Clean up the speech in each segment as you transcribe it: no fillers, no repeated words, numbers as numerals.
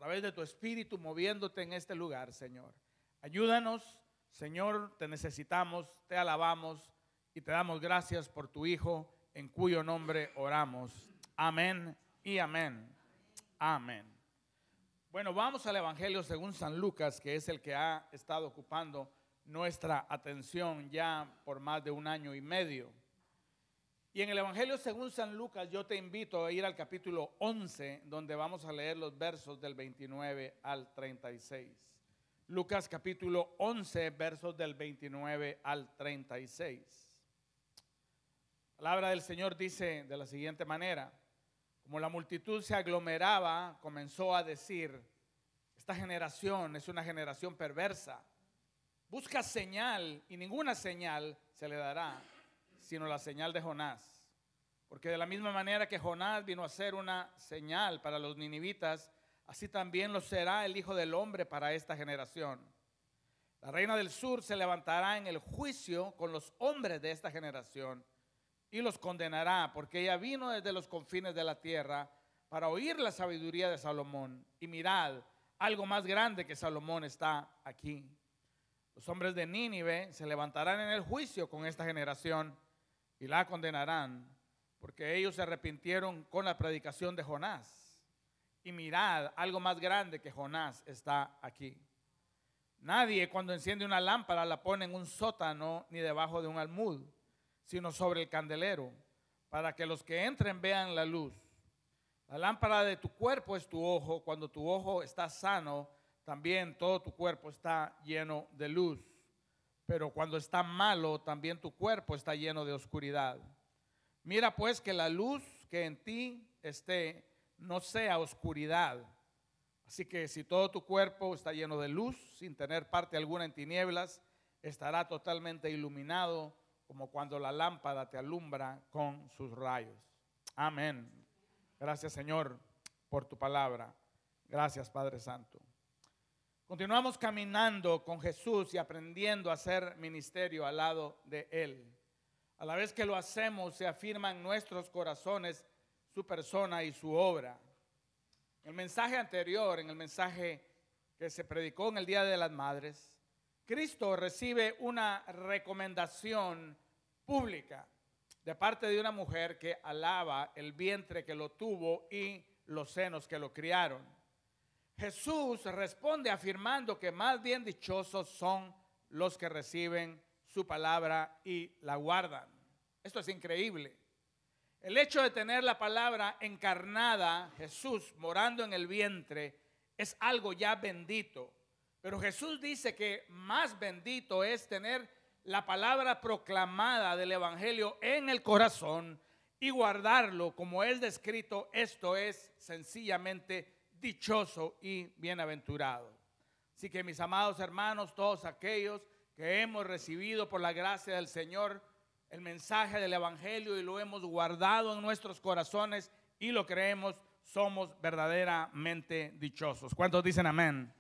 través de tu Espíritu moviéndote en este lugar, Señor. Ayúdanos, Señor, te necesitamos, te alabamos y te damos gracias por tu Hijo, en cuyo nombre oramos. Amén y amén. Amén. Bueno, vamos al Evangelio según San Lucas, que es el que ha estado ocupando nuestra atención ya por más de un año y medio. Y en el Evangelio según San Lucas yo te invito a ir al capítulo 11, donde vamos a leer los versos del 29 al 36. Lucas capítulo 11, versos del 29 al 36. La palabra del Señor dice de la siguiente manera: como la multitud se aglomeraba, comenzó a decir: esta generación es una generación perversa. Busca señal y ninguna señal se le dará, sino la señal de Jonás. Porque de la misma manera que Jonás vino a ser una señal para los ninivitas, así también lo será el Hijo del Hombre para esta generación. La reina del sur se levantará en el juicio con los hombres de esta generación y los condenará, porque ella vino desde los confines de la tierra para oír la sabiduría de Salomón. Y mirad, algo más grande que Salomón está aquí. Los hombres de Nínive se levantarán en el juicio con esta generación y la condenarán, porque ellos se arrepintieron con la predicación de Jonás. Y mirad, algo más grande que Jonás está aquí. Nadie cuando enciende una lámpara la pone en un sótano ni debajo de un almud, sino sobre el candelero, para que los que entren vean la luz. La lámpara de tu cuerpo es tu ojo. Cuando tu ojo está sano, también todo tu cuerpo está lleno de luz. Pero cuando está malo, también tu cuerpo está lleno de oscuridad. Mira pues que la luz que en ti esté no sea oscuridad. Así que si todo tu cuerpo está lleno de luz, sin tener parte alguna en tinieblas, estará totalmente iluminado, como cuando la lámpara te alumbra con sus rayos. Amén. Gracias, Señor, por tu palabra. Gracias, Padre Santo. Continuamos caminando con Jesús y aprendiendo a hacer ministerio al lado de Él. A la vez que lo hacemos, se afirma en nuestros corazones su persona y su obra. En el mensaje anterior, en el mensaje que se predicó en el Día de las Madres, Cristo recibe una recomendación pública de parte de una mujer que alaba el vientre que lo tuvo y los senos que lo criaron. Jesús responde afirmando que más bien dichosos son los que reciben su palabra y la guardan. Esto es increíble. El hecho de tener la palabra encarnada, Jesús morando en el vientre, es algo ya bendito. Pero Jesús dice que más bendito es tener la palabra proclamada del Evangelio en el corazón y guardarlo como es descrito. Esto es sencillamente dichoso y bienaventurado. Así que mis amados hermanos, todos aquellos que hemos recibido por la gracia del Señor el mensaje del Evangelio y lo hemos guardado en nuestros corazones y lo creemos, somos verdaderamente dichosos. ¿Cuántos dicen amén?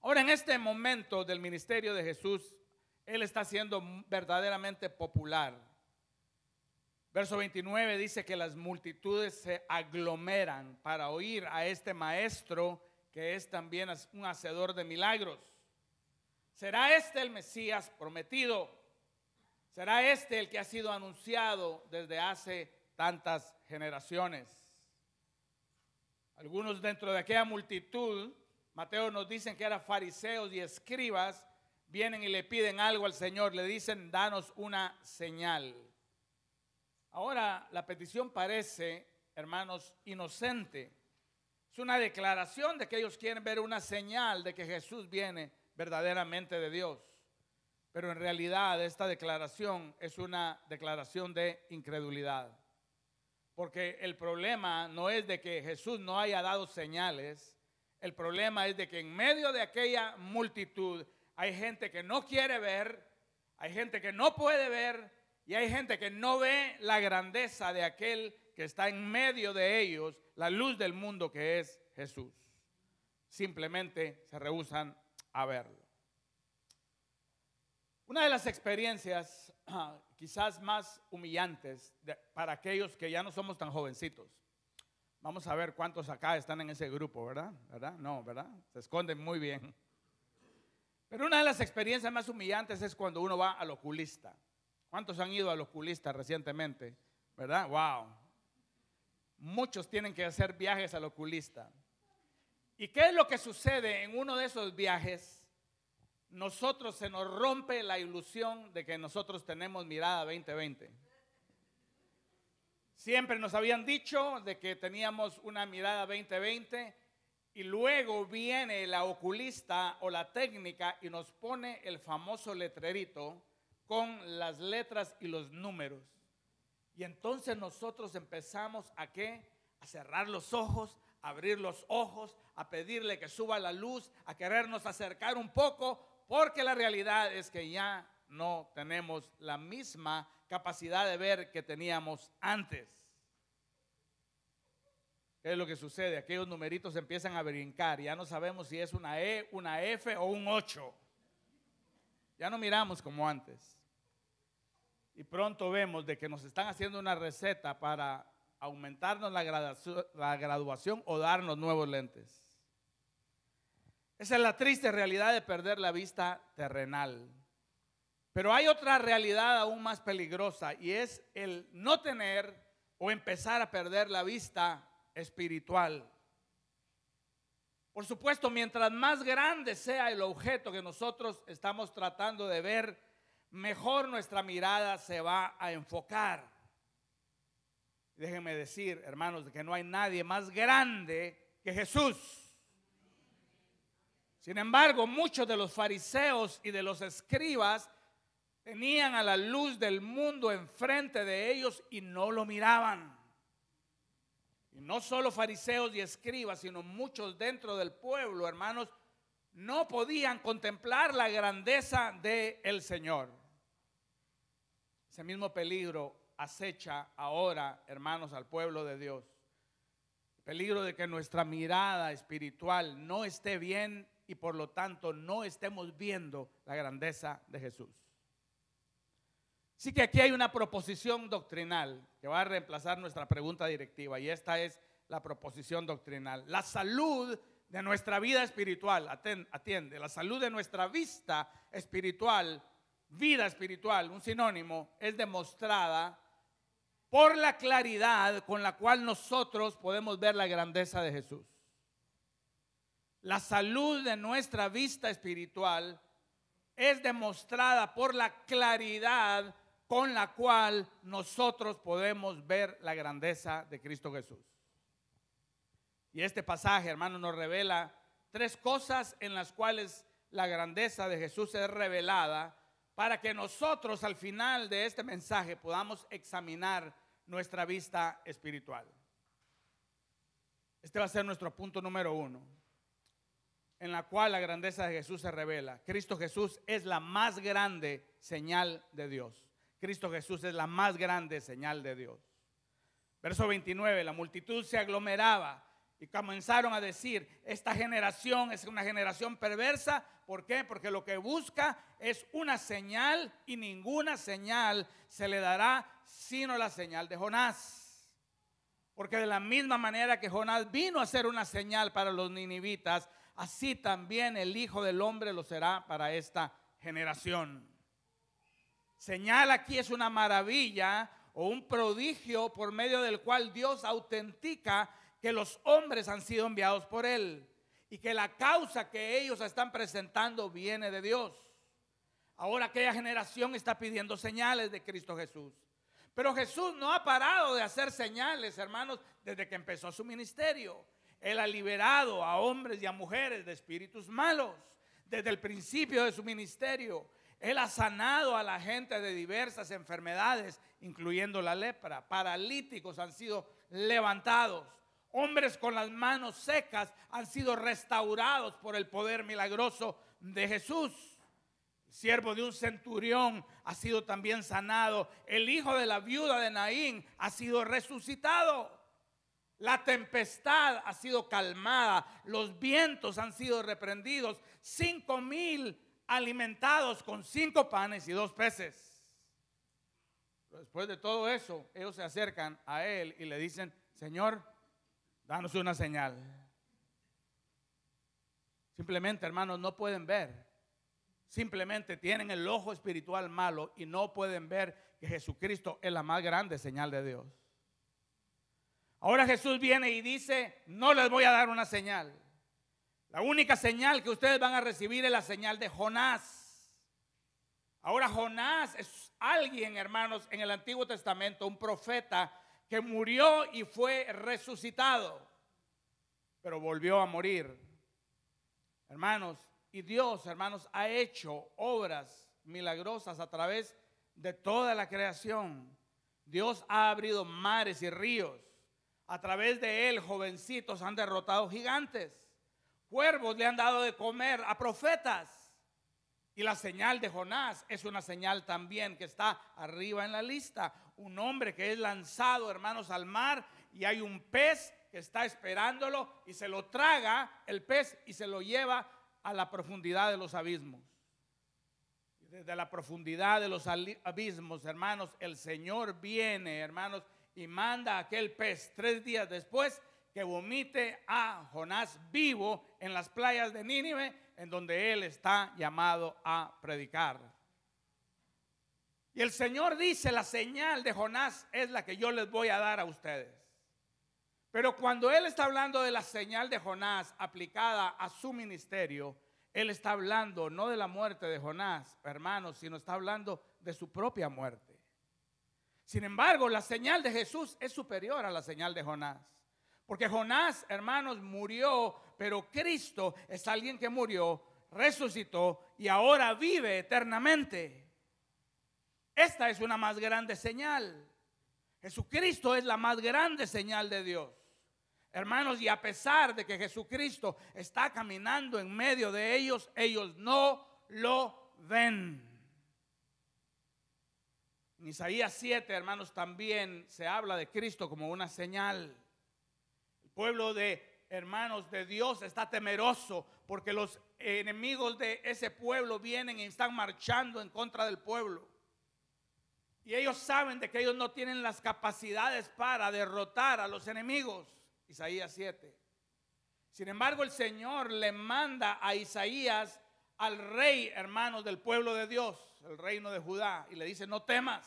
Ahora, en este momento del ministerio de Jesús, Él está siendo verdaderamente popular. Verso 29 dice que las multitudes se aglomeran para oír a este maestro que es también un hacedor de milagros. ¿Será este el Mesías prometido? ¿Será este el que ha sido anunciado desde hace tantas generaciones? Algunos dentro de aquella multitud, Mateo nos dicen que eran fariseos y escribas, vienen y le piden algo al Señor, le dicen: danos una señal. Ahora la petición parece, hermanos, inocente. Es una declaración de que ellos quieren ver una señal de que Jesús viene verdaderamente de Dios. Pero en realidad esta declaración es una declaración de incredulidad. Porque el problema no es de que Jesús no haya dado señales. El problema es de que en medio de aquella multitud hay gente que no quiere ver, hay gente que no puede ver y hay gente que no ve la grandeza de aquel que está en medio de ellos, la luz del mundo que es Jesús. Simplemente se rehúsan a verlo. Una de las experiencias quizás más humillantes para aquellos que ya no somos tan jovencitos Vamos a ver cuántos acá están en ese grupo, ¿verdad? ¿Verdad? No, ¿verdad? Se esconden muy bien. Pero una de las experiencias más humillantes es cuando uno va al oculista. ¿Cuántos han ido al oculista recientemente? ¿Verdad? ¡Wow! Muchos tienen que hacer viajes al oculista. ¿Y qué es lo que sucede en uno de esos viajes? Nosotros se nos rompe la ilusión de que nosotros tenemos mirada 20/20. Siempre nos habían dicho de que teníamos una mirada 20/20 y luego viene la oculista o la técnica y nos pone el famoso letrerito con las letras y los números. Y entonces nosotros empezamos ¿a qué? A cerrar los ojos, a abrir los ojos, a pedirle que suba la luz, a querernos acercar un poco, porque la realidad es que ya no tenemos la misma capacidad de ver que teníamos antes. ¿Qué es lo que sucede? Aquellos numeritos empiezan a brincar, ya no sabemos si es una E, una F o un 8. Ya no miramos como antes. Y pronto vemos de que nos están haciendo una receta para aumentarnos la graduación o darnos nuevos lentes. Esa es la triste realidad de perder la vista terrenal. Pero hay otra realidad aún más peligrosa y es el no tener o empezar a perder la vista espiritual. Por supuesto, mientras más grande sea el objeto que nosotros estamos tratando de ver, mejor nuestra mirada se va a enfocar. Déjenme decir, hermanos, que no hay nadie más grande que Jesús. Sin embargo, muchos de los fariseos y de los escribas tenían a la luz del mundo enfrente de ellos y no lo miraban. Y no solo fariseos y escribas, sino muchos dentro del pueblo, hermanos, no podían contemplar la grandeza del Señor. Ese mismo peligro acecha ahora, hermanos, al pueblo de Dios. El peligro de que nuestra mirada espiritual no esté bien y por lo tanto no estemos viendo la grandeza de Jesús. Así que aquí hay una proposición doctrinal que va a reemplazar nuestra pregunta directiva, y esta es la proposición doctrinal. La salud de nuestra vida espiritual, atiende, la salud de nuestra vista espiritual, vida espiritual, un sinónimo, es demostrada por la claridad con la cual nosotros podemos ver la grandeza de Jesús. La salud de nuestra vista espiritual es demostrada por la claridad con la cual nosotros podemos ver la grandeza de Cristo Jesús. Y este pasaje, hermano, nos revela tres cosas en las cuales la grandeza de Jesús es revelada para que nosotros al final de este mensaje podamos examinar nuestra vista espiritual. Este va a ser nuestro punto número 1, en la cual la grandeza de Jesús se revela. Cristo Jesús es la más grande señal de Dios. Cristo Jesús es la más grande señal de Dios. Verso 29, la multitud se aglomeraba y comenzaron a decir, esta generación es una generación perversa. ¿Por qué? Porque lo que busca es una señal y ninguna señal se le dará sino la señal de Jonás. Porque de la misma manera que Jonás vino a ser una señal para los ninivitas, así también el Hijo del Hombre lo será para esta generación. Señal aquí es una maravilla o un prodigio por medio del cual Dios autentica que los hombres han sido enviados por Él y que la causa que ellos están presentando viene de Dios. Ahora aquella generación está pidiendo señales de Cristo Jesús. Pero Jesús no ha parado de hacer señales, hermanos, desde que empezó su ministerio. Él ha liberado a hombres y a mujeres de espíritus malos desde el principio de su ministerio. Él ha sanado a la gente de diversas enfermedades, incluyendo la lepra. Paralíticos han sido levantados. Hombres con las manos secas han sido restaurados por el poder milagroso de Jesús. El siervo de un centurión ha sido también sanado. El hijo de la viuda de Naín ha sido resucitado. La tempestad ha sido calmada. Los vientos han sido reprendidos. 5,000 alimentados con 5 panes y 2 peces. Después de todo eso, ellos se acercan a él y le dicen, Señor, Danos una señal. Simplemente, hermanos, no pueden ver. Simplemente tienen el ojo espiritual malo y no pueden ver que Jesucristo es la más grande señal de Dios. Ahora Jesús viene y dice: no les voy a dar una señal. La única señal que ustedes van a recibir es la señal de Jonás. Ahora Jonás es alguien, hermanos, en el Antiguo Testamento, un profeta que murió y fue resucitado, pero volvió a morir. Hermanos, y Dios, hermanos, ha hecho obras milagrosas a través de toda la creación. Dios ha abrido mares y ríos. A través de él, jovencitos han derrotado gigantes. Cuervos le han dado de comer a profetas. Y la señal de Jonás es una señal también que está arriba en la lista. Un hombre que es lanzado, hermanos, al mar, y hay un pez que está esperándolo y se lo traga el pez y se lo lleva a la profundidad de los abismos. Desde la profundidad de los abismos, hermanos, el Señor viene, hermanos, y manda a aquel pez 3 días después que vomite a Jonás vivo en las playas de Nínive, en donde él está llamado a predicar. Y el Señor dice: la señal de Jonás es la que yo les voy a dar a ustedes. Pero cuando él está hablando de la señal de Jonás aplicada a su ministerio, él está hablando no de la muerte de Jonás, hermanos, sino está hablando de su propia muerte. Sin embargo, la señal de Jesús es superior a la señal de Jonás. Porque Jonás, hermanos, murió, pero Cristo es alguien que murió, resucitó y ahora vive eternamente. Esta es una más grande señal. Jesucristo es la más grande señal de Dios. Hermanos, y a pesar de que Jesucristo está caminando en medio de ellos, ellos no lo ven. En Isaías 7, hermanos, también se habla de Cristo como una señal. El pueblo de hermanos de Dios está temeroso porque los enemigos de ese pueblo vienen y están marchando en contra del pueblo. Y ellos saben de que ellos no tienen las capacidades para derrotar a los enemigos. Isaías 7. Sin embargo, el Señor le manda a Isaías al rey, hermanos, del pueblo de Dios, el reino de Judá, y le dice: no temas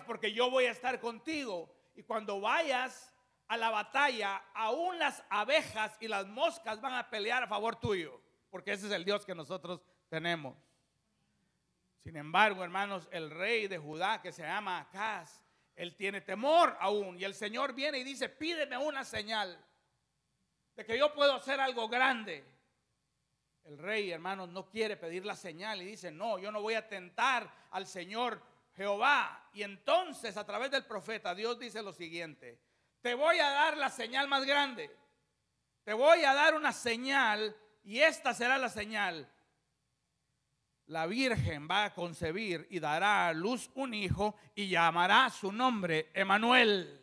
porque yo voy a estar contigo, y cuando vayas a la batalla, aún las abejas y las moscas van a pelear a favor tuyo, porque ese es el Dios que nosotros tenemos. Sin embargo, hermanos, el rey de Judá, que se llama Acaz, él tiene temor aún, y el Señor viene y dice: pídeme una señal de que yo puedo hacer algo grande. El rey, hermanos, no quiere pedir la señal y dice: no, yo no voy a tentar al Señor Jehová. Y entonces, a través del profeta, Dios dice lo siguiente: te voy a dar la señal más grande. Te voy a dar una señal, y esta será la señal. La virgen va a concebir y dará a luz un hijo y llamará su nombre Emanuel.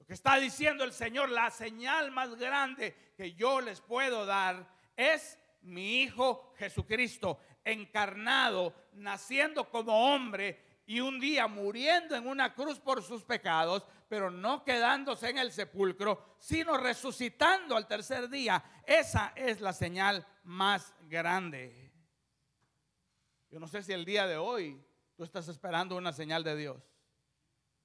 Lo que está diciendo el Señor: la señal más grande que yo les puedo dar es mi hijo Jesucristo, encarnado, naciendo como hombre y un día muriendo en una cruz por sus pecados, pero no quedándose en el sepulcro, sino resucitando al tercer día. Esa es la señal más grande. Yo no sé si el día de hoy tú estás esperando una señal de Dios.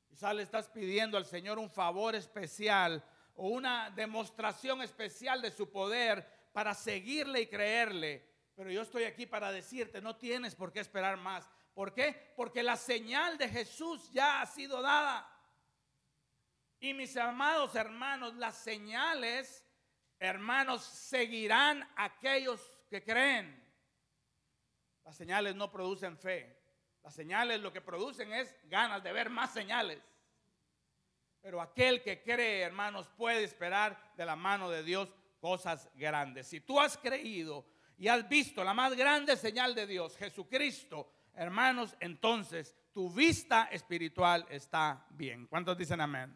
Quizás le estás pidiendo al Señor un favor especial o una demostración especial de su poder para seguirle y creerle. Pero yo estoy aquí para decirte: no tienes por qué esperar más. ¿Por qué? Porque la señal de Jesús ya ha sido dada. Y mis amados hermanos, las señales, hermanos, seguirán a aquellos que creen. Las señales no producen fe. Las señales lo que producen es ganas de ver más señales. Pero aquel que cree, hermanos, puede esperar de la mano de Dios cosas grandes. Si tú has creído y has visto la más grande señal de Dios, Jesucristo, hermanos, entonces tu vista espiritual está bien. ¿Cuántos dicen amén?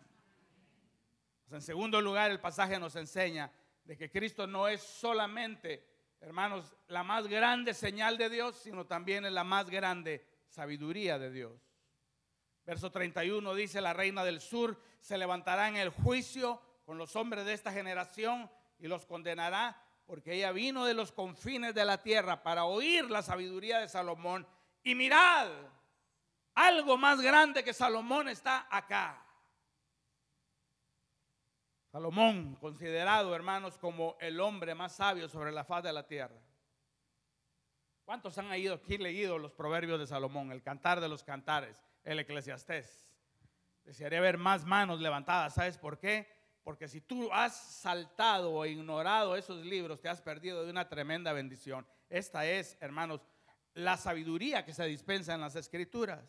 Pues en segundo lugar, el pasaje nos enseña de que Cristo no es solamente, hermanos, la más grande señal de Dios, sino también es la más grande sabiduría de Dios. Verso 31 dice: la reina del sur se levantará en el juicio con los hombres de esta generación y los condenará, porque ella vino de los confines de la tierra para oír la sabiduría de Salomón. Y mirad, algo más grande que Salomón está acá. Salomón, considerado, hermanos, como el hombre más sabio sobre la faz de la tierra. ¿Cuántos han ido aquí leído los proverbios de Salomón, el cantar de los cantares, el Eclesiastés? Desearía ver más manos levantadas. ¿Sabes por qué? Porque si tú has saltado o ignorado esos libros, te has perdido de una tremenda bendición. Esta es, hermanos, la sabiduría que se dispensa en las Escrituras.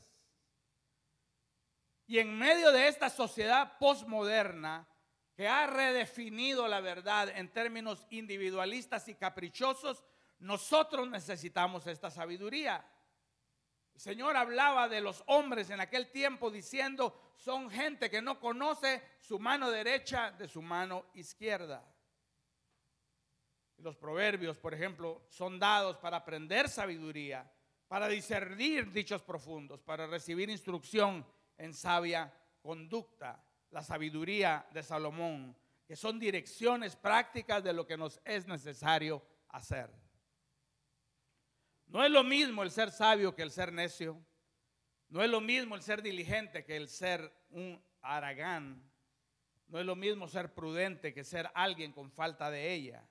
Y en medio de esta sociedad postmoderna que ha redefinido la verdad en términos individualistas y caprichosos, nosotros necesitamos esta sabiduría. El Señor hablaba de los hombres en aquel tiempo diciendo: son gente que no conoce su mano derecha de su mano izquierda. Los proverbios, por ejemplo, son dados para aprender sabiduría, para discernir dichos profundos, para recibir instrucción en sabia conducta. La sabiduría de Salomón, que son direcciones prácticas de lo que nos es necesario hacer. No es lo mismo el ser sabio que el ser necio. No es lo mismo el ser diligente que el ser un haragán. No es lo mismo ser prudente que ser alguien con falta de ella.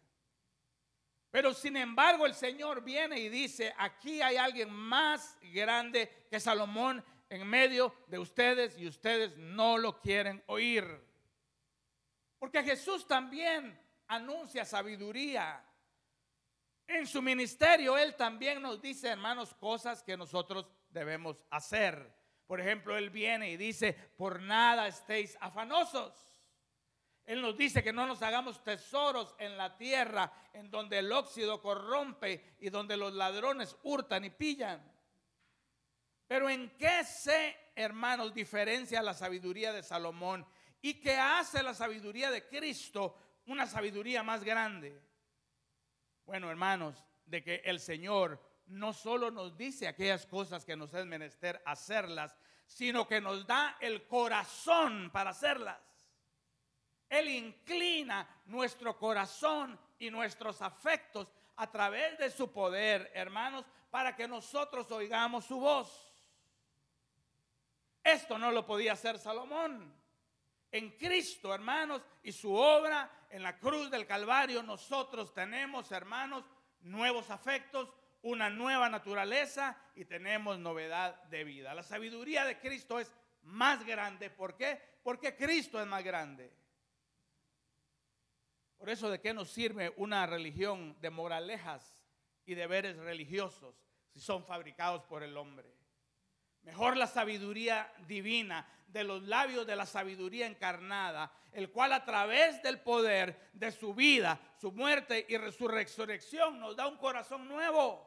Pero sin embargo el Señor viene y dice: aquí hay alguien más grande que Salomón en medio de ustedes, y ustedes no lo quieren oír. Porque Jesús también anuncia sabiduría. En su ministerio Él también nos dice, hermanos, cosas que nosotros debemos hacer. Por ejemplo, Él viene y dice: por nada estéis afanosos. Él nos dice que no nos hagamos tesoros en la tierra, en donde el óxido corrompe y donde los ladrones hurtan y pillan. Pero ¿en qué hermanos, diferencia la sabiduría de Salomón? ¿Y qué hace la sabiduría de Cristo una sabiduría más grande? Bueno, hermanos, de que el Señor no solo nos dice aquellas cosas que nos es menester hacerlas, sino que nos da el corazón para hacerlas. Él inclina nuestro corazón y nuestros afectos a través de su poder, hermanos, para que nosotros oigamos su voz. Esto no lo podía hacer Salomón. En Cristo, hermanos, y su obra en la cruz del Calvario, nosotros tenemos, hermanos, nuevos afectos, una nueva naturaleza y tenemos novedad de vida. La sabiduría de Cristo es más grande. ¿Por qué? Porque Cristo es más grande. Por eso, ¿de qué nos sirve una religión de moralejas y deberes religiosos si son fabricados por el hombre? Mejor la sabiduría divina, de los labios de la sabiduría encarnada, el cual a través del poder de su vida, su muerte y su resurrección nos da un corazón nuevo.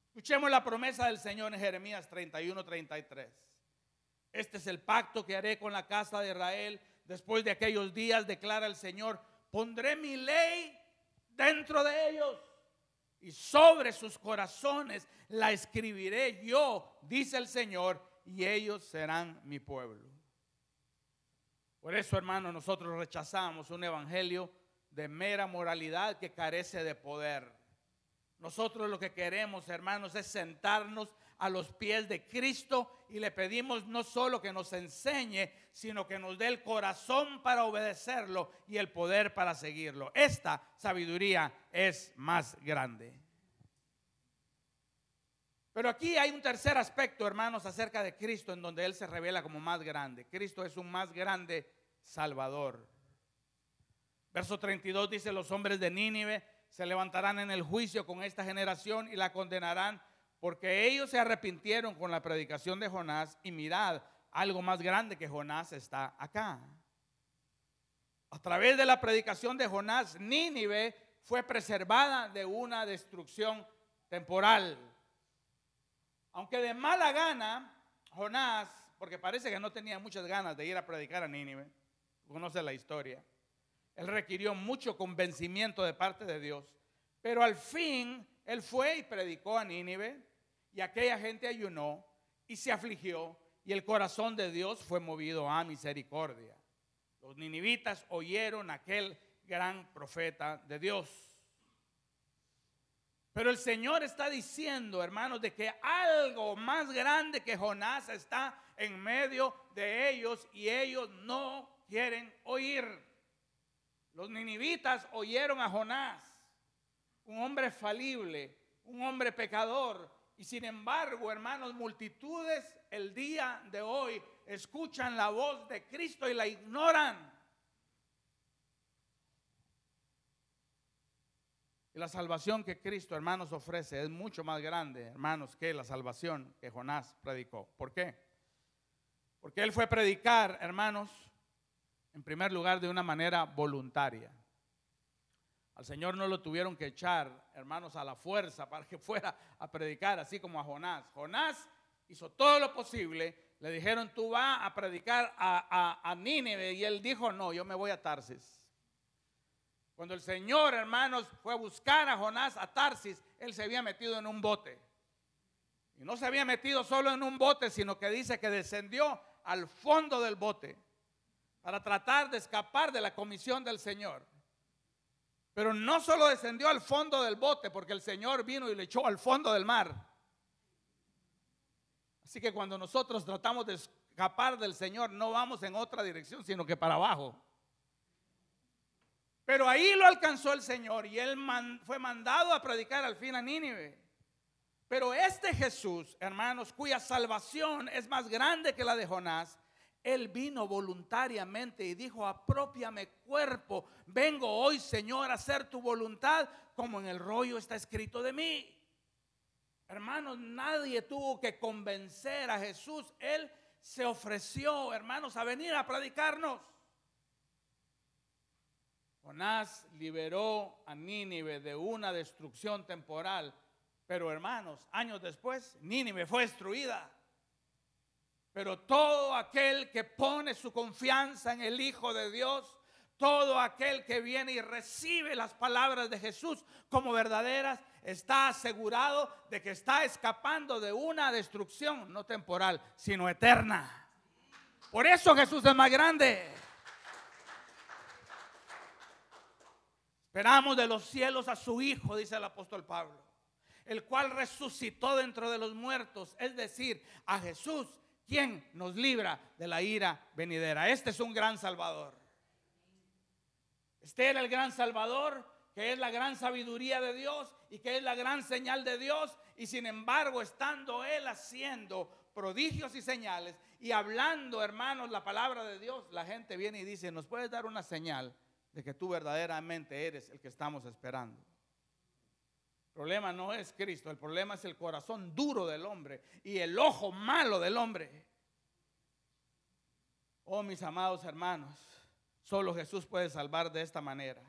Escuchemos la promesa del Señor en Jeremías 31:33. Este es el pacto que haré con la casa de Israel después de aquellos días, declara el Señor. Pondré mi ley dentro de ellos y sobre sus corazones la escribiré yo, dice el Señor, y ellos serán mi pueblo. Por eso, hermanos, nosotros rechazamos un evangelio de mera moralidad que carece de poder. Nosotros lo que queremos, hermanos, es sentarnos a los pies de Cristo y le pedimos no solo que nos enseñe, sino que nos dé el corazón para obedecerlo y el poder para seguirlo. Esta sabiduría es más grande. Pero aquí hay un tercer aspecto, hermanos, acerca de Cristo, en donde Él se revela como más grande. Cristo es un más grande Salvador. Verso 32 dice: los hombres de Nínive se levantarán en el juicio con esta generación y la condenarán, porque ellos se arrepintieron con la predicación de Jonás, y mirad, algo más grande que Jonás está acá. A través de la predicación de Jonás, Nínive fue preservada de una destrucción temporal. Aunque de mala gana, Jonás, porque parece que no tenía muchas ganas de ir a predicar a Nínive, conoce la historia, él requirió mucho convencimiento de parte de Dios, pero al fin él fue y predicó a Nínive, y aquella gente ayunó y se afligió y el corazón de Dios fue movido a misericordia. Los ninivitas oyeron a aquel gran profeta de Dios. Pero el Señor está diciendo, hermanos, de que algo más grande que Jonás está en medio de ellos y ellos no quieren oír. Los ninivitas oyeron a Jonás, un hombre falible, un hombre pecador, y sin embargo, hermanos, multitudes el día de hoy escuchan la voz de Cristo y la ignoran. Y la salvación que Cristo, hermanos, ofrece es mucho más grande, hermanos, que la salvación que Jonás predicó. ¿Por qué? Porque él fue a predicar, hermanos, en primer lugar de una manera voluntaria. Al Señor no lo tuvieron que echar, hermanos, a la fuerza para que fuera a predicar, así como a Jonás. Jonás hizo todo lo posible. Le dijeron, tú vas a predicar a Nínive, y él dijo, no, yo me voy a Tarsis. Cuando el Señor, hermanos, fue a buscar a Jonás a Tarsis, él se había metido en un bote. Y no se había metido solo en un bote, sino que dice que descendió al fondo del bote para tratar de escapar de la comisión del Señor. Pero no solo descendió al fondo del bote, porque el Señor vino y le echó al fondo del mar. Así que cuando nosotros tratamos de escapar del Señor, no vamos en otra dirección, sino que para abajo. Pero ahí lo alcanzó el Señor y él fue mandado a predicar al fin a Nínive. Pero este Jesús, hermanos, cuya salvación es más grande que la de Jonás, él vino voluntariamente y dijo, aprópiame cuerpo, vengo hoy, Señor, a hacer tu voluntad, como en el rollo está escrito de mí. Hermanos, nadie tuvo que convencer a Jesús, él se ofreció, hermanos, a venir a predicarnos. Jonás liberó a Nínive de una destrucción temporal, pero hermanos, años después, Nínive fue destruida. Pero todo aquel que pone su confianza en el Hijo de Dios, todo aquel que viene y recibe las palabras de Jesús como verdaderas, está asegurado de que está escapando de una destrucción no temporal, sino eterna. Por eso Jesús es más grande. Esperamos de los cielos a su Hijo, dice el apóstol Pablo, el cual resucitó dentro de los muertos, es decir, a Jesús, quien nos libra de la ira venidera. Este es un gran Salvador. Este era el gran Salvador, que es la gran sabiduría de Dios y que es la gran señal de Dios. Y sin embargo, estando Él haciendo prodigios y señales y hablando, hermanos, la palabra de Dios, la gente viene y dice, ¿nos puedes dar una señal de que tú verdaderamente eres el que estamos esperando? El problema no es Cristo, el problema es el corazón duro del hombre y el ojo malo del hombre. Oh, mis amados hermanos, solo Jesús puede salvar de esta manera.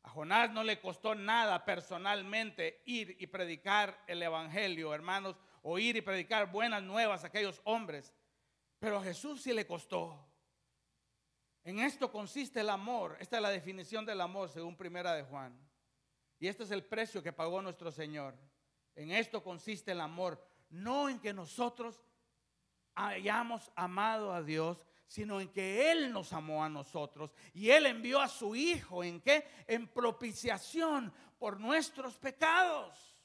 A Jonás no le costó nada personalmente ir y predicar el evangelio, hermanos, o ir y predicar buenas nuevas a aquellos hombres, pero a Jesús sí le costó. En esto consiste el amor. Esta es la definición del amor según Primera de Juan. Y este es el precio que pagó nuestro Señor. En esto consiste el amor, no en que nosotros hayamos amado a Dios, sino en que Él nos amó a nosotros. Y Él envió a su Hijo, ¿en qué? En propiciación por nuestros pecados.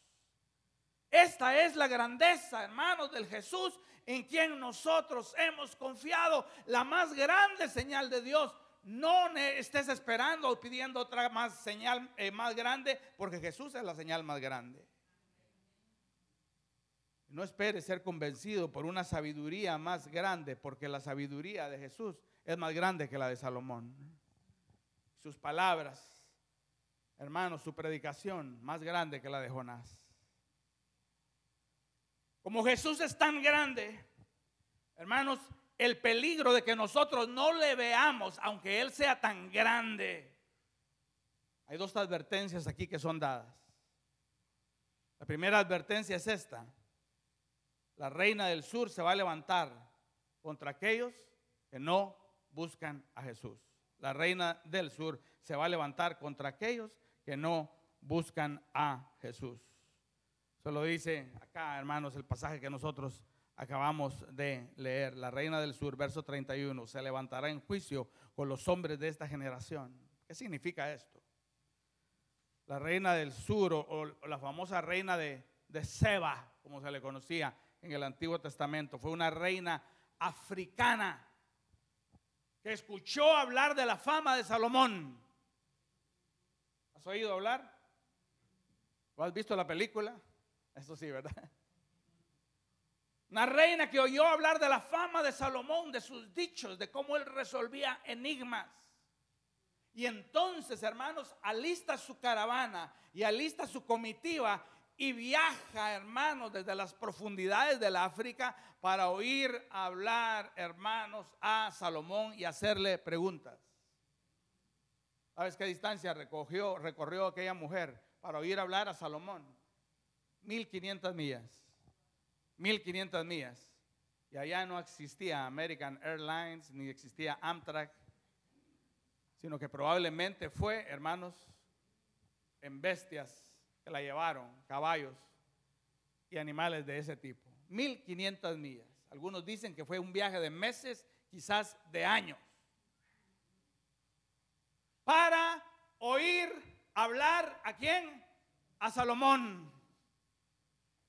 Esta es la grandeza, hermanos, del Jesús en quien nosotros hemos confiado. La más grande señal de Dios. No estés esperando o pidiendo otra más señal más grande, porque Jesús es la señal más grande. No esperes ser convencido por una sabiduría más grande, porque la sabiduría de Jesús es más grande que la de Salomón. Sus palabras, hermanos, su predicación más grande que la de Jonás. Como Jesús es tan grande, hermanos, el peligro de que nosotros no le veamos, aunque Él sea tan grande. Hay dos advertencias aquí que son dadas. La primera advertencia es esta: la reina del sur se va a levantar contra aquellos que no buscan a Jesús. La reina del sur se va a levantar contra aquellos que no buscan a Jesús. Eso lo dice acá, hermanos, el pasaje que nosotros acabamos de leer. La reina del sur, verso 31, se levantará en juicio con los hombres de esta generación. ¿Qué significa esto? La reina del sur o la famosa reina de Seba, como se le conocía en el Antiguo Testamento, fue una reina africana que escuchó hablar de la fama de Salomón. ¿Has oído hablar? ¿O has visto la película? Eso sí, ¿verdad? Una reina que oyó hablar de la fama de Salomón, de sus dichos, de cómo él resolvía enigmas. Y entonces, hermanos, alista su caravana y alista su comitiva y viaja, hermanos, desde las profundidades de la África para oír hablar, hermanos, a Salomón y hacerle preguntas. ¿Sabes qué distancia recorrió aquella mujer para oír hablar a Salomón? 1500 millas. 1500 millas. Y allá no existía American Airlines, ni existía Amtrak, sino que probablemente fue, hermanos, en bestias que la llevaron, caballos y animales de ese tipo. 1500 millas. Algunos dicen que fue un viaje de meses, quizás de años, para oír hablar ¿a quién? A Salomón.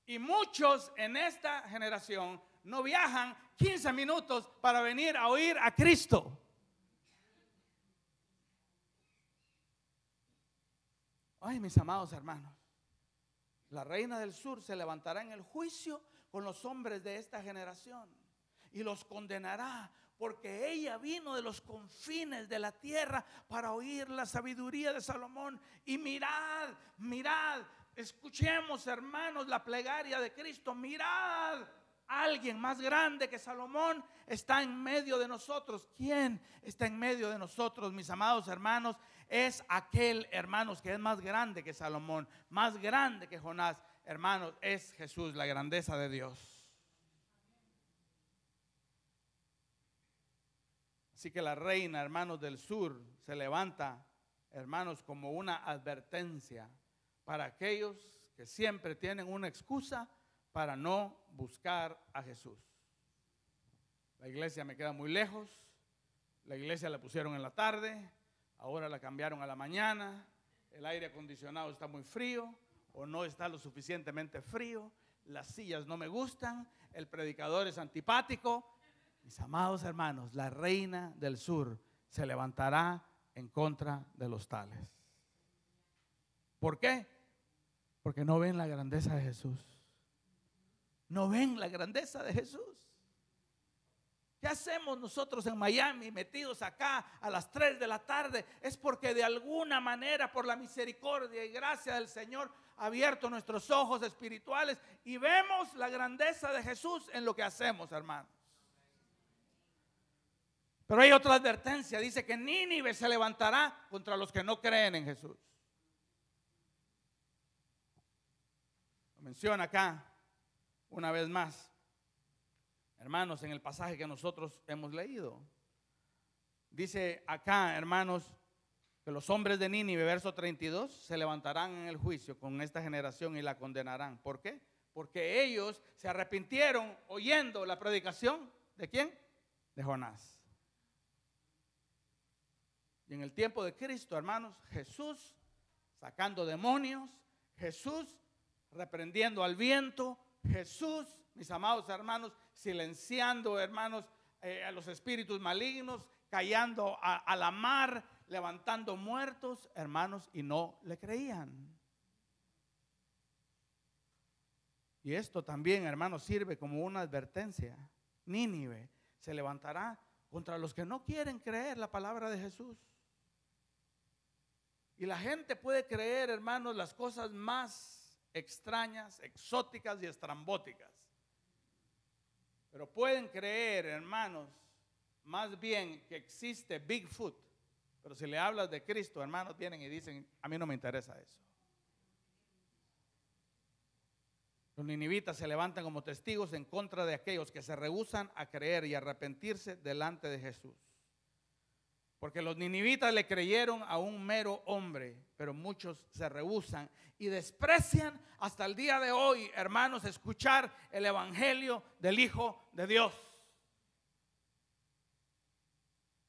Y muchos en esta generación no viajan 15 minutos para venir a oír a Cristo. Ay, mis amados hermanos, la reina del sur se levantará en el juicio con los hombres de esta generación y los condenará, porque ella vino de los confines de la tierra para oír la sabiduría de Salomón. Y mirad, escuchemos, hermanos, la plegaria de Cristo. Mirad, alguien más grande que Salomón está en medio de nosotros. ¿Quién está en medio de nosotros, mis amados hermanos? Es aquel, hermanos, que es más grande que Salomón, más grande que Jonás. Hermanos, es Jesús, la grandeza de Dios. Así que la reina, hermanos del sur, se levanta, hermanos, como una advertencia para aquellos que siempre tienen una excusa para no buscar a Jesús. La iglesia me queda muy lejos, la iglesia la pusieron en la tarde, ahora la cambiaron a la mañana, el aire acondicionado está muy frío o no está lo suficientemente frío, las sillas no me gustan, el predicador es antipático. Mis amados hermanos, la reina del sur se levantará en contra de los tales. ¿Por qué? Porque no ven la grandeza de Jesús. No ven la grandeza de Jesús. ¿Qué hacemos nosotros en Miami metidos acá a las 3 de la tarde? Es porque de alguna manera, por la misericordia y gracia del Señor, ha abierto nuestros ojos espirituales y vemos la grandeza de Jesús en lo que hacemos, hermanos. Pero hay otra advertencia, dice que Nínive se levantará contra los que no creen en Jesús. Lo menciona acá una vez más, hermanos, en el pasaje que nosotros hemos leído. Dice acá, hermanos, que los hombres de Nínive, verso 32, se levantarán en el juicio con esta generación y la condenarán. ¿Por qué? Porque ellos se arrepintieron oyendo la predicación ¿de quién? De Jonás. Y en el tiempo de Cristo, hermanos, Jesús sacando demonios, Jesús reprendiendo al viento, Jesús, mis amados hermanos, silenciando, hermanos, a los espíritus malignos, callando a la mar, levantando muertos, hermanos, y no le creían. Y esto también, hermanos, sirve como una advertencia. Nínive se levantará contra los que no quieren creer la palabra de Jesús. Y la gente puede creer, hermanos, las cosas más extrañas, exóticas y estrambóticas. Pero pueden creer, hermanos, más bien que existe Bigfoot. Pero si le hablas de Cristo, hermanos, vienen y dicen, a mí no me interesa eso. Los ninivitas se levantan como testigos en contra de aquellos que se rehúsan a creer y arrepentirse delante de Jesús. Porque los ninivitas le creyeron a un mero hombre, pero muchos se rehúsan y desprecian hasta el día de hoy, hermanos, escuchar el evangelio del Hijo de Dios.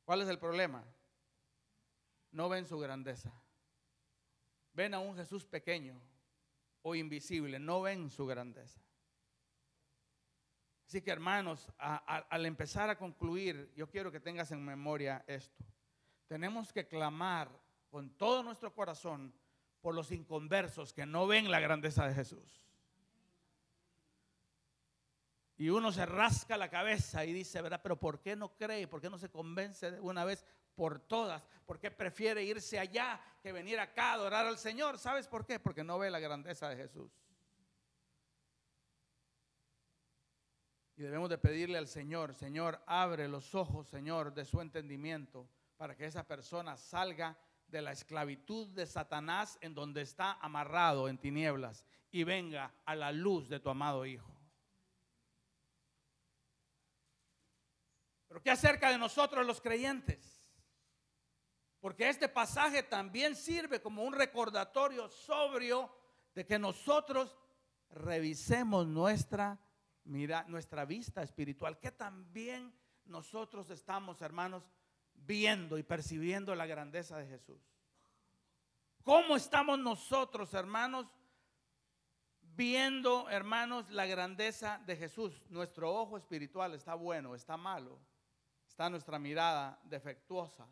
¿Cuál es el problema? No ven su grandeza. Ven a un Jesús pequeño o invisible, no ven su grandeza. Así que, hermanos, al empezar a concluir, yo quiero que tengas en memoria esto. Tenemos que clamar con todo nuestro corazón por los inconversos que no ven la grandeza de Jesús. Y uno se rasca la cabeza y dice, ¿verdad? Pero ¿por qué no cree? ¿Por qué no se convence de una vez por todas? ¿Por qué prefiere irse allá que venir acá a adorar al Señor? ¿Sabes por qué? Porque no ve la grandeza de Jesús. Y debemos de pedirle al Señor, Señor, abre los ojos, Señor, de su entendimiento, para que esa persona salga de la esclavitud de Satanás en donde está amarrado en tinieblas y venga a la luz de tu amado Hijo. Pero ¿qué acerca de nosotros los creyentes? Porque este pasaje también sirve como un recordatorio sobrio de que nosotros revisemos nuestra vista espiritual. Que también nosotros estamos, hermanos, viendo y percibiendo la grandeza de Jesús. ¿Cómo estamos nosotros, hermanos, viendo, hermanos, la grandeza de Jesús? Nuestro ojo espiritual está bueno, está malo, está nuestra mirada defectuosa.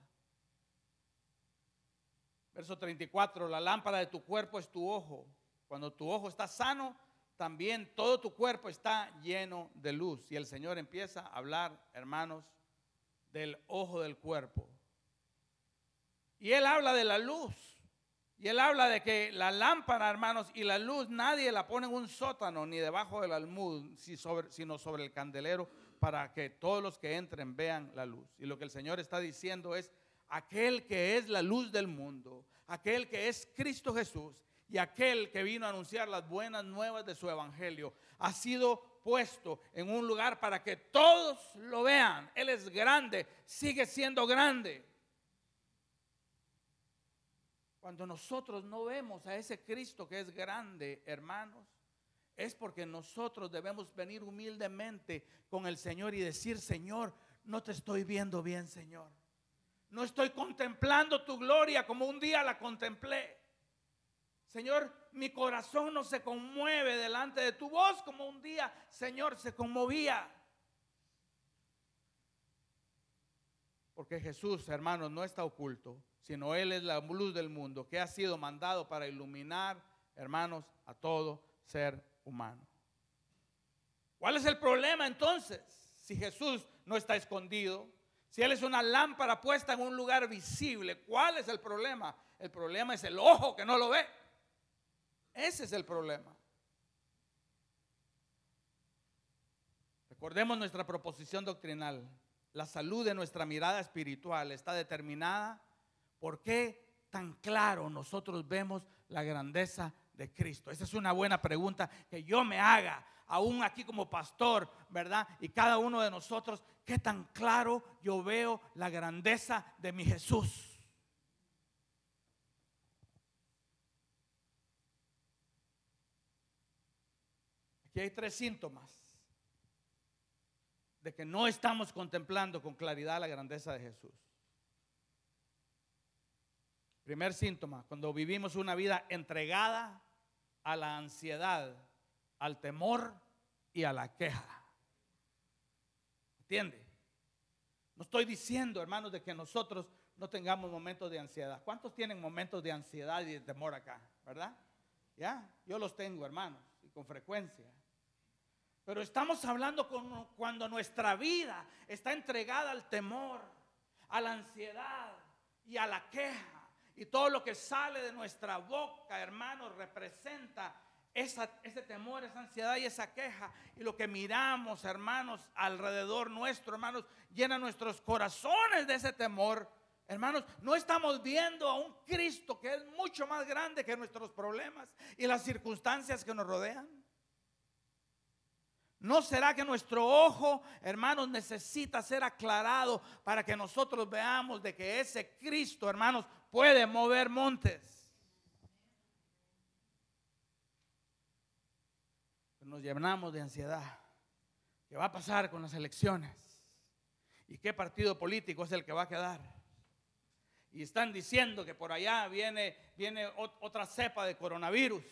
Verso 34, la lámpara de tu cuerpo es tu ojo. Cuando tu ojo está sano, también todo tu cuerpo está lleno de luz. Y el Señor empieza a hablar, hermanos, del ojo del cuerpo. Y Él habla de la luz. Y Él habla de que la lámpara, hermanos, y la luz nadie la pone en un sótano ni debajo del almud, sino sobre el candelero, para que todos los que entren vean la luz. Y lo que el Señor está diciendo es: aquel que es la luz del mundo, aquel que es Cristo Jesús, y aquel que vino a anunciar las buenas nuevas de su evangelio, ha sido puesto en un lugar para que todos lo vean. Él es grande, sigue siendo grande. Cuando nosotros no vemos a ese Cristo que es grande, hermanos, es porque nosotros debemos venir humildemente con el Señor y decir: Señor, no te estoy viendo bien, Señor. No estoy contemplando tu gloria como un día la contemplé. Señor, mi corazón no se conmueve delante de tu voz como un día, Señor, se conmovía. Porque Jesús, hermanos, no está oculto, sino Él es la luz del mundo, que ha sido mandado para iluminar, hermanos, a todo ser humano. ¿Cuál es el problema entonces? Si Jesús no está escondido, si Él es una lámpara puesta en un lugar visible, ¿cuál es el problema? El problema es el ojo que no lo ve. Ese es el problema. Recordemos nuestra proposición doctrinal. La salud de nuestra mirada espiritual está determinada por qué tan claro nosotros vemos la grandeza de Cristo. Esa es una buena pregunta que yo me haga, aún aquí como pastor, ¿verdad? Y cada uno de nosotros, ¿qué tan claro yo veo la grandeza de mi Jesús? Aquí hay 3 síntomas de que no estamos contemplando con claridad la grandeza de Jesús. Primer síntoma: cuando vivimos una vida entregada a la ansiedad, al temor y a la queja. ¿Entiende? No estoy diciendo, hermanos, de que nosotros no tengamos momentos de ansiedad. ¿Cuántos tienen momentos de ansiedad y de temor acá? ¿Verdad? Ya, yo los tengo, hermanos, y con frecuencia. Pero estamos hablando cuando nuestra vida está entregada al temor, a la ansiedad y a la queja. Y todo lo que sale de nuestra boca, hermanos, representa ese temor, esa ansiedad y esa queja. Y lo que miramos, hermanos, alrededor nuestro, hermanos, llena nuestros corazones de ese temor. Hermanos, no estamos viendo a un Cristo que es mucho más grande que nuestros problemas y las circunstancias que nos rodean. ¿No será que nuestro ojo, hermanos, necesita ser aclarado para que nosotros veamos de que ese Cristo, hermanos, puede mover montes? Nos llenamos de ansiedad. ¿Qué va a pasar con las elecciones? ¿Y qué partido político es el que va a quedar? Y están diciendo que por allá viene otra cepa de coronavirus.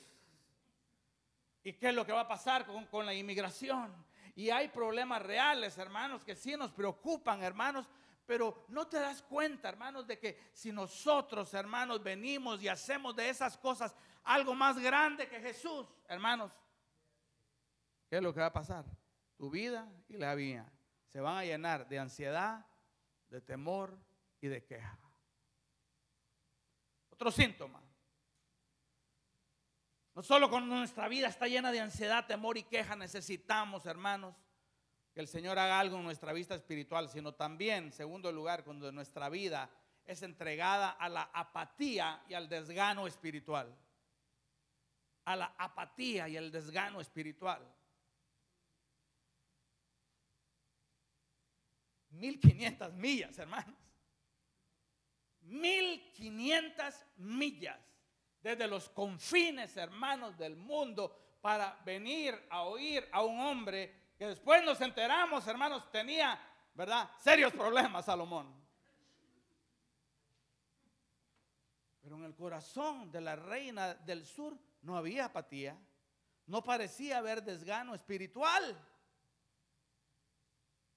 ¿Y qué es lo que va a pasar con la inmigración? Y hay problemas reales, hermanos, que sí nos preocupan, hermanos. Pero no te das cuenta, hermanos, de que si nosotros, hermanos, venimos y hacemos de esas cosas algo más grande que Jesús, hermanos, ¿qué es lo que va a pasar? Tu vida y la mía se van a llenar de ansiedad, de temor y de queja. Otro síntoma. No solo cuando nuestra vida está llena de ansiedad, temor y queja, necesitamos, hermanos, que el Señor haga algo en nuestra vida espiritual, sino también, en segundo lugar, cuando nuestra vida es entregada a la apatía y al desgano espiritual. A la apatía y al desgano espiritual. 1500 millas, hermanos. 1500 millas desde los confines, hermanos, del mundo para venir a oír a un hombre que después nos enteramos, hermanos, tenía, ¿verdad?, serios problemas, Salomón. Pero en el corazón de la reina del sur no había apatía, no parecía haber desgano espiritual.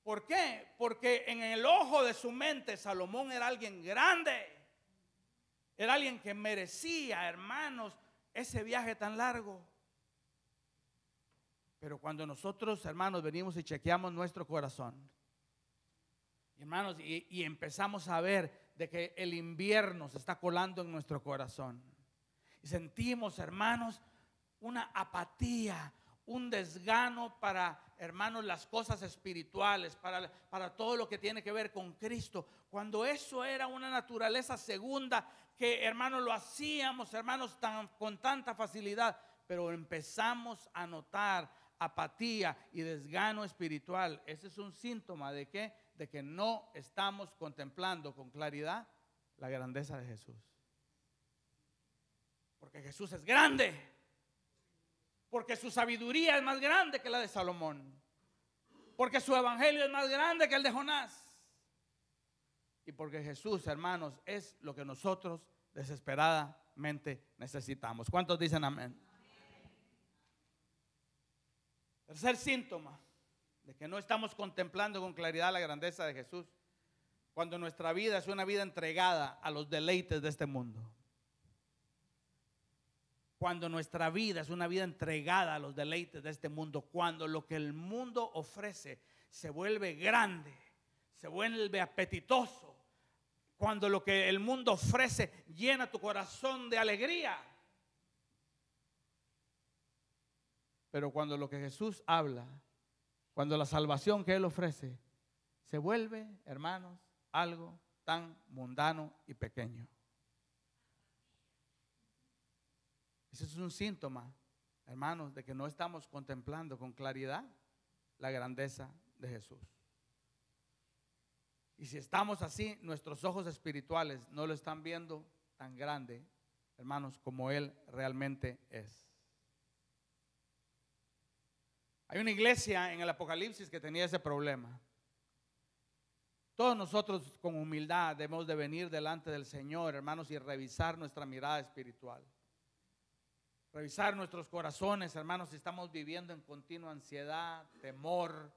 ¿Por qué? Porque en el ojo de su mente Salomón era alguien grande. Era alguien que merecía, hermanos, ese viaje tan largo. Pero cuando nosotros, hermanos, venimos y chequeamos nuestro corazón, hermanos, y empezamos a ver de que el invierno se está colando en nuestro corazón. Y sentimos, hermanos, una apatía, un desgano para, hermanos, las cosas espirituales, para todo lo que tiene que ver con Cristo. Cuando eso era una naturaleza segunda que, hermanos, lo hacíamos, hermanos, con tanta facilidad, pero empezamos a notar apatía y desgano espiritual. Ese es un síntoma de ¿qué? De que no estamos contemplando con claridad la grandeza de Jesús. Porque Jesús es grande. Porque su sabiduría es más grande que la de Salomón. Porque su evangelio es más grande que el de Jonás. Y porque Jesús, hermanos, es lo que nosotros desesperadamente necesitamos. ¿Cuántos dicen amén? Tercer síntoma de que no estamos contemplando con claridad la grandeza de Jesús, cuando nuestra vida es una vida entregada a los deleites de este mundo. Cuando nuestra vida es una vida entregada a los deleites de este mundo, cuando lo que el mundo ofrece se vuelve grande, se vuelve apetitoso, cuando lo que el mundo ofrece llena tu corazón de alegría. Pero cuando lo que Jesús habla, cuando la salvación que Él ofrece, se vuelve, hermanos, algo tan mundano y pequeño. Ese es un síntoma, hermanos, de que no estamos contemplando con claridad la grandeza de Jesús. Y si estamos así, nuestros ojos espirituales no lo están viendo tan grande, hermanos, como Él realmente es. Hay una iglesia en el Apocalipsis que tenía ese problema. Todos nosotros con humildad debemos de venir delante del Señor, hermanos, y revisar nuestra mirada espiritual. Revisar nuestros corazones, hermanos, si estamos viviendo en continua ansiedad, temor,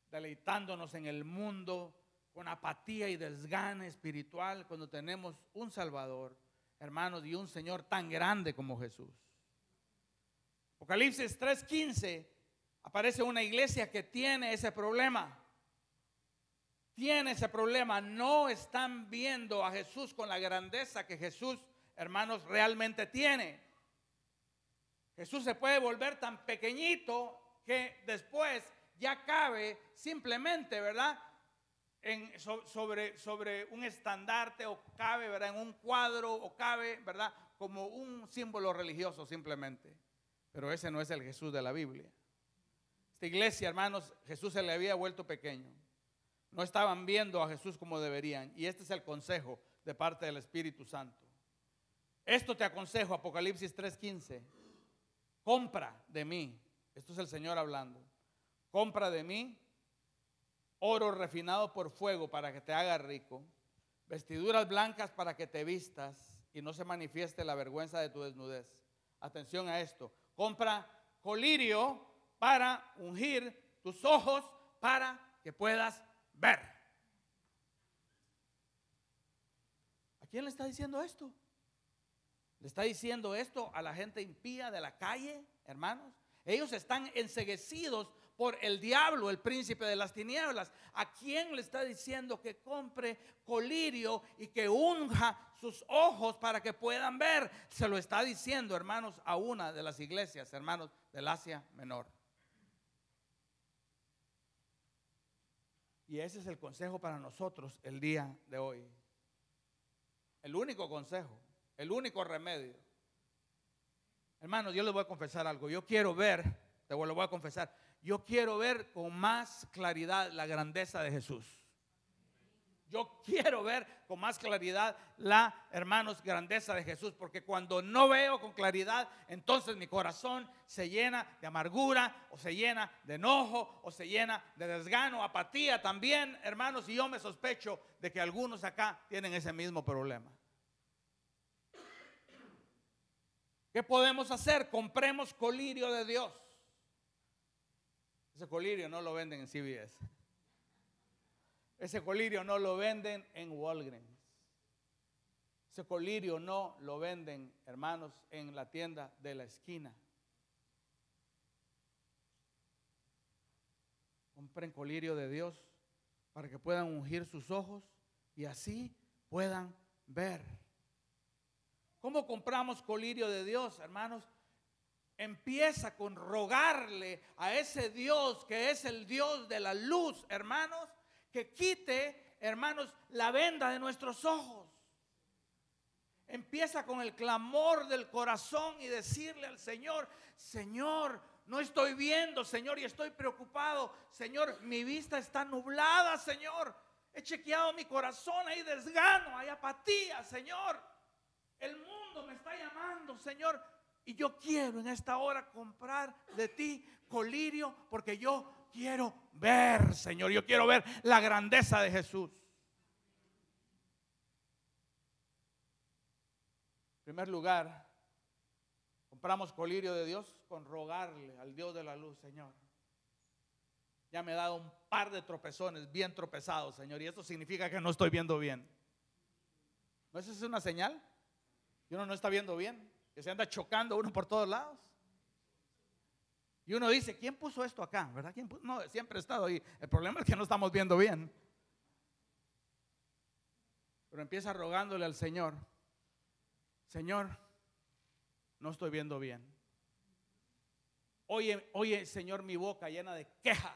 deleitándonos en el mundo, con apatía y desgano espiritual, cuando tenemos un Salvador, hermanos, y un Señor tan grande como Jesús. Apocalipsis 3:15 aparece una iglesia que tiene ese problema. Tiene ese problema. No están viendo a Jesús con la grandeza que Jesús, hermanos, realmente tiene. Jesús se puede volver tan pequeñito que después ya cabe simplemente, ¿verdad?, sobre un estandarte, o cabe, ¿verdad?, en un cuadro, o cabe, ¿verdad?, como un símbolo religioso simplemente. Pero ese no es el Jesús de la Biblia. Esta iglesia, hermanos, Jesús se le había vuelto pequeño. No estaban viendo a Jesús como deberían. Y este es el consejo de parte del Espíritu Santo. Esto te aconsejo, Apocalipsis 3:15. Compra de mí. Esto es el Señor hablando. Compra de mí oro refinado por fuego para que te haga rico, vestiduras blancas para que te vistas y no se manifieste la vergüenza de tu desnudez. Atención a esto. Compra colirio para ungir tus ojos para que puedas ver. ¿A quién le está diciendo esto? ¿Le está diciendo esto a la gente impía de la calle, hermanos? Ellos están enceguecidos por el diablo, el príncipe de las tinieblas. ¿A quién le está diciendo que compre colirio y que unja sus ojos para que puedan ver? Se lo está diciendo, hermanos, a una de las iglesias, hermanos, del Asia Menor. Y ese es el consejo para nosotros el día de hoy. El único consejo, el único remedio. Hermanos, yo les voy a confesar algo. Yo quiero ver, te lo voy a confesar, yo quiero ver con más claridad la grandeza de Jesús. Yo quiero ver con más claridad la, hermanos, grandeza de Jesús. Porque cuando no veo con claridad, entonces mi corazón se llena de amargura, o se llena de enojo, o se llena de desgano, apatía también, hermanos. Y yo me sospecho de que algunos acá tienen ese mismo problema. ¿Qué podemos hacer? Compremos colirio de Dios. Ese colirio no lo venden en CVS. Ese colirio no lo venden en Walgreens. Ese colirio no lo venden, hermanos, en la tienda de la esquina. Compren colirio de Dios para que puedan ungir sus ojos y así puedan ver. ¿Cómo compramos colirio de Dios, hermanos? Empieza con rogarle a ese Dios que es el Dios de la luz, hermanos, que quite, hermanos, la venda de nuestros ojos. Empieza con el clamor del corazón y decirle al Señor: Señor, no estoy viendo, Señor, y estoy preocupado. Señor, mi vista está nublada, Señor. He chequeado mi corazón, hay desgano, hay apatía, Señor. El mundo me está llamando, Señor. Y yo quiero en esta hora comprar de ti colirio porque yo quiero ver, Señor. Yo quiero ver la grandeza de Jesús. En primer lugar, compramos colirio de Dios con rogarle al Dios de la luz: Señor, ya me he dado un par de tropezones bien tropezados, Señor, y esto significa que no estoy viendo bien. ¿No es eso una señal? Y uno no está viendo bien, que se anda chocando uno por todos lados. Y uno dice: ¿quién puso esto acá? ¿Verdad? ¿Quién puso? No, siempre he estado ahí. El problema es que no estamos viendo bien. Pero empieza rogándole al Señor: Señor, no estoy viendo bien. Oye, Señor, mi boca llena de queja,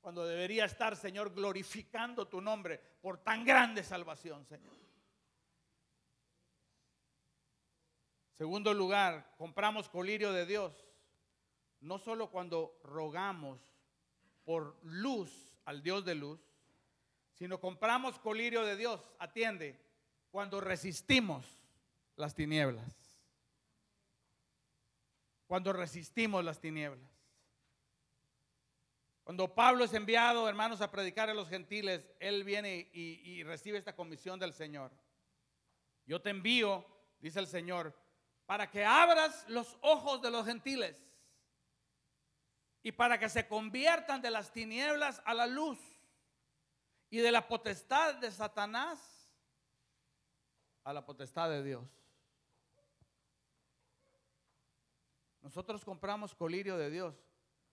cuando debería estar, Señor, glorificando tu nombre por tan grande salvación, Señor. Segundo lugar, compramos colirio de Dios no solo cuando rogamos por luz al Dios de luz, sino compramos colirio de Dios, atiende, cuando resistimos las tinieblas. Cuando resistimos las tinieblas. Cuando Pablo es enviado, hermanos, a predicar a los gentiles, él viene y recibe esta comisión del Señor. Yo te envío, dice el Señor, para que abras los ojos de los gentiles y para que se conviertan de las tinieblas a la luz y de la potestad de Satanás a la potestad de Dios. Nosotros compramos colirio de Dios,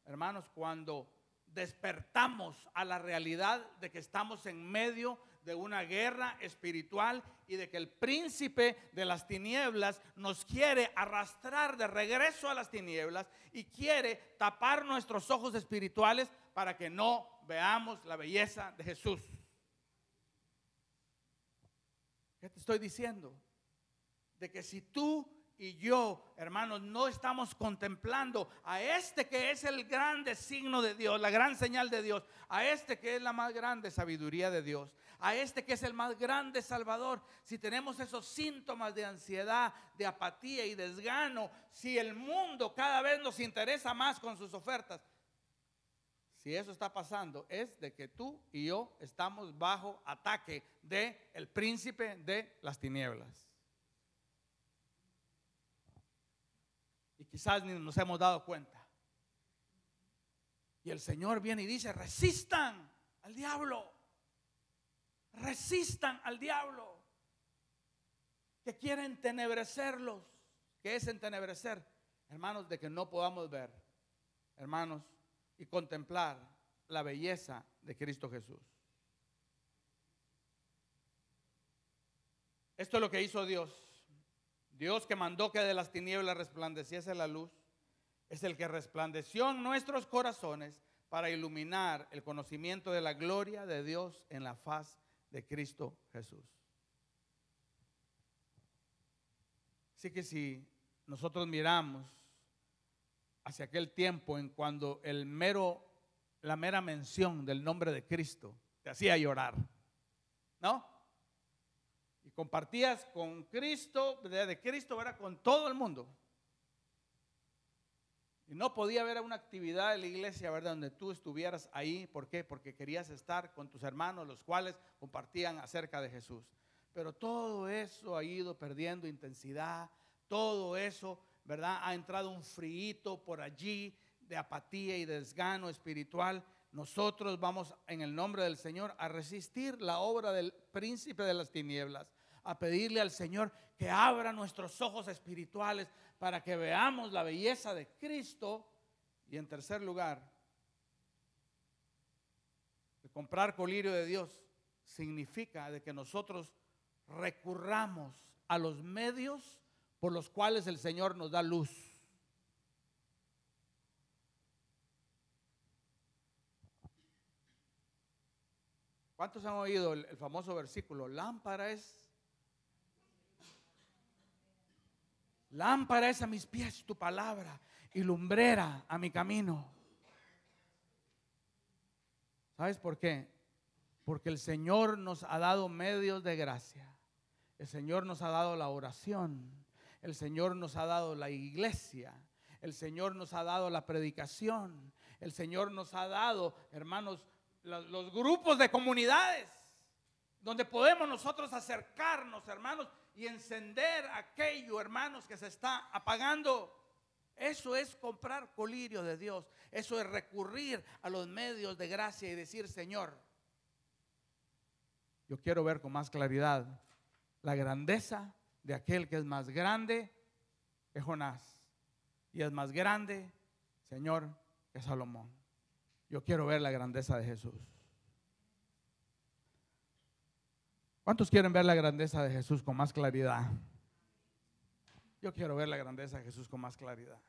hermanos, cuando despertamos a la realidad de que estamos en medio de una guerra espiritual y de que el príncipe de las tinieblas nos quiere arrastrar de regreso a las tinieblas y quiere tapar nuestros ojos espirituales para que no veamos la belleza de Jesús. ¿Qué te estoy diciendo? De que si tú y yo, hermanos, no estamos contemplando a este que es el grande signo de Dios, la gran señal de Dios, a este que es la más grande sabiduría de Dios, a este que es el más grande Salvador, si tenemos esos síntomas de ansiedad, de apatía y desgano, si el mundo cada vez nos interesa más con sus ofertas, si eso está pasando, es de que tú y yo estamos bajo ataque del príncipe de las tinieblas. Y quizás ni nos hemos dado cuenta. Y el Señor viene y dice: resistan al diablo. Resistan al diablo que quiere entenebrecerlos. ¿Qué es entenebrecer? Hermanos, de que no podamos ver, hermanos, y contemplar la belleza de Cristo Jesús. Esto es lo que hizo Dios. Dios, que mandó que de las tinieblas resplandeciese la luz, es el que resplandeció en nuestros corazones para iluminar el conocimiento de la gloria de Dios en la faz de Cristo Jesús. Así que si nosotros miramos hacia aquel tiempo en cuando la mera mención del nombre de Cristo te hacía llorar, ¿no? Y compartías con Cristo, de Cristo era con todo el mundo. Y no podía haber una actividad de la iglesia, ¿verdad?, donde tú estuvieras ahí. ¿Por qué? Porque querías estar con tus hermanos, los cuales compartían acerca de Jesús. Pero todo eso ha ido perdiendo intensidad. Todo eso, ¿verdad?, ha entrado un frío por allí de apatía y desgano espiritual. Nosotros vamos en el nombre del Señor a resistir la obra del príncipe de las tinieblas, a pedirle al Señor que abra nuestros ojos espirituales para que veamos la belleza de Cristo. Y en tercer lugar, el comprar colirio de Dios significa de que nosotros recurramos a los medios por los cuales el Señor nos da luz. ¿Cuántos han oído el famoso versículo? Lámpara es a mis pies tu palabra y lumbrera a mi camino. ¿Sabes por qué? Porque el Señor nos ha dado medios de gracia. El Señor nos ha dado la oración. El Señor nos ha dado la iglesia. El Señor nos ha dado la predicación. El Señor nos ha dado, hermanos, los grupos de comunidades donde podemos nosotros acercarnos, hermanos, y encender aquello, hermanos, que se está apagando. Eso es comprar colirio de Dios. Eso es recurrir a los medios de gracia y decir: Señor, yo quiero ver con más claridad la grandeza de aquel que es más grande que Jonás y es más grande, Señor, que Salomón. Yo quiero ver la grandeza de Jesús. ¿Cuántos quieren ver la grandeza de Jesús con más claridad? Yo quiero ver la grandeza de Jesús con más claridad.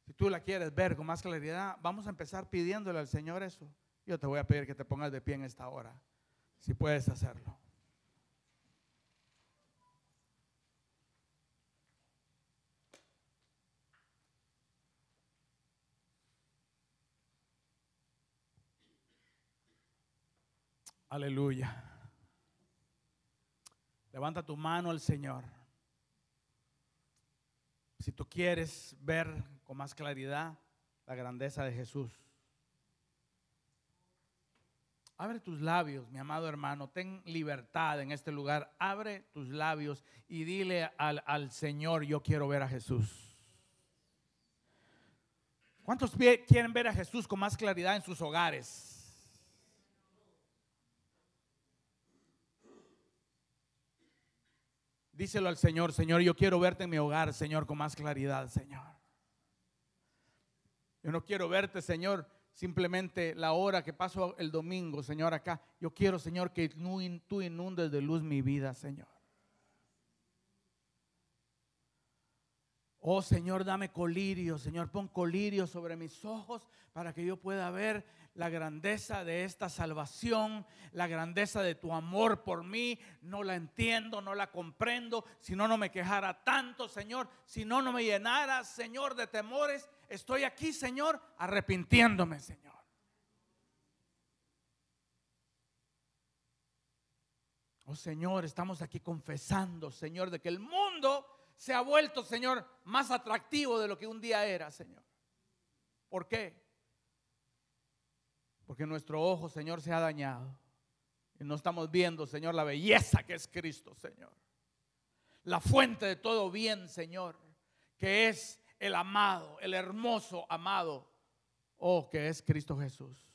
Si tú la quieres ver con más claridad, vamos a empezar pidiéndole al Señor eso. Yo te voy a pedir que te pongas de pie en esta hora, si puedes hacerlo. Aleluya. Levanta tu mano al Señor. Si tú quieres ver con más claridad la grandeza de Jesús, abre tus labios, mi amado hermano. Ten libertad en este lugar. Abre tus labios y dile al Señor: yo quiero ver a Jesús. ¿Cuántos quieren ver a Jesús con más claridad en sus hogares? Díselo al Señor: Señor, yo quiero verte en mi hogar, Señor, con más claridad, Señor. Yo no quiero verte, Señor, simplemente la hora que paso el domingo, Señor, acá. Yo quiero, Señor, que tú inundes de luz mi vida, Señor. Oh Señor, dame colirio, Señor, pon colirio sobre mis ojos para que yo pueda ver la grandeza de esta salvación, la grandeza de tu amor por mí. No la entiendo, no la comprendo, si no, no me quejara tanto, Señor, si no, no me llenara, Señor, de temores. Estoy aquí, Señor, arrepintiéndome, Señor. Oh Señor, estamos aquí confesando, Señor, de que el mundo se ha vuelto, Señor, más atractivo de lo que un día era, Señor. ¿Por qué? Porque nuestro ojo, Señor, se ha dañado y no estamos viendo, Señor, la belleza que es Cristo, Señor. La fuente de todo bien, Señor, que es el amado, el hermoso amado, oh, que es Cristo Jesús.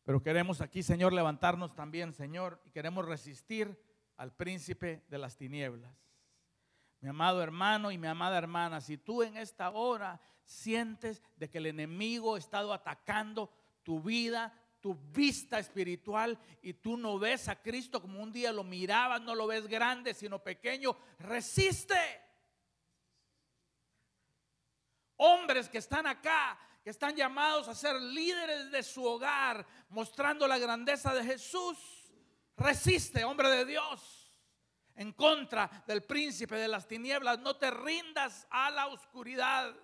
Pero queremos aquí, Señor, levantarnos también, Señor, y queremos resistir al príncipe de las tinieblas. Mi amado hermano y mi amada hermana, si tú en esta hora sientes de que el enemigo ha estado atacando tu vida, tu vista espiritual, y tú no ves a Cristo como un día lo mirabas, no lo ves grande sino pequeño, resiste. Hombres que están acá, que están llamados a ser líderes de su hogar, mostrando la grandeza de Jesús. Resiste, hombre de Dios, en contra del príncipe de las tinieblas. No te rindas a la oscuridad.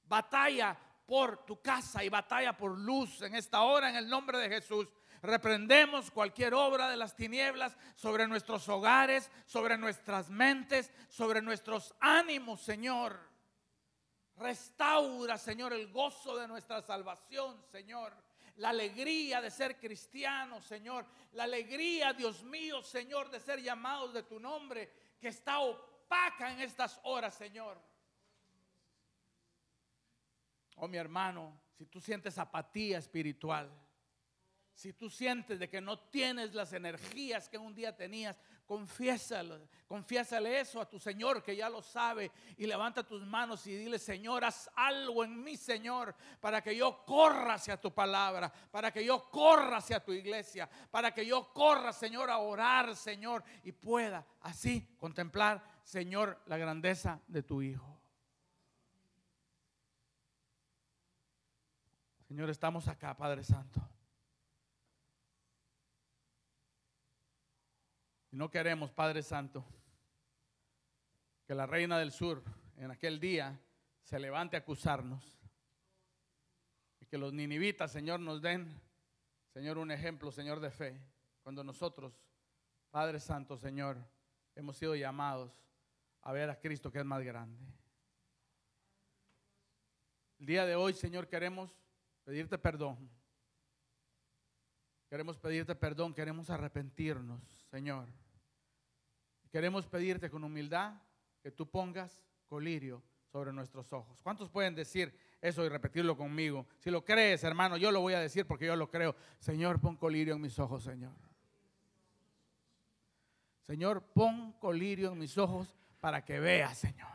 Batalla por tu casa y batalla por luz en esta hora, en el nombre de Jesús. Reprendemos cualquier obra de las tinieblas sobre nuestros hogares, sobre nuestras mentes, sobre nuestros ánimos, Señor. Restaura, Señor, el gozo de nuestra salvación, Señor. La alegría de ser cristianos, Señor. La alegría, Dios mío, Señor, de ser llamados de tu nombre, que está opaca en estas horas, Señor. Oh, mi hermano, si tú sientes apatía espiritual, si tú sientes de que no tienes las energías que un día tenías, confiésale eso a tu Señor, que ya lo sabe, y levanta tus manos y dile: Señor, haz algo en mí, Señor, para que yo corra hacia tu palabra, para que yo corra hacia tu iglesia, para que yo corra, Señor, a orar, Señor, y pueda así contemplar, Señor, la grandeza de tu Hijo. Señor, estamos acá, Padre Santo. Y no queremos, Padre Santo, que la reina del sur en aquel día se levante a acusarnos. Y que los ninivitas, Señor, nos den, Señor, un ejemplo, Señor, de fe. Cuando nosotros, Padre Santo, Señor, hemos sido llamados a ver a Cristo, que es más grande. El día de hoy, Señor, queremos pedirte perdón. Queremos pedirte perdón, queremos arrepentirnos, Señor. Queremos pedirte con humildad que tú pongas colirio sobre nuestros ojos. ¿Cuántos pueden decir eso y repetirlo conmigo? Si lo crees, hermano, yo lo voy a decir porque yo lo creo. Señor, pon colirio en mis ojos, Señor. Señor, pon colirio en mis ojos para que vea, Señor.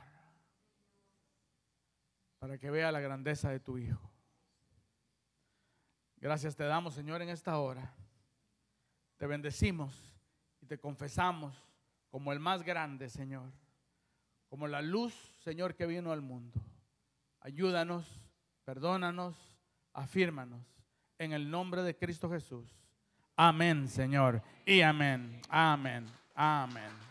Para que vea la grandeza de tu Hijo. Gracias te damos, Señor, en esta hora. Te bendecimos y te confesamos como el más grande, Señor. Como la luz, Señor, que vino al mundo. Ayúdanos, perdónanos, afírmanos. En el nombre de Cristo Jesús. Amén, Señor. Y amén, amén, amén.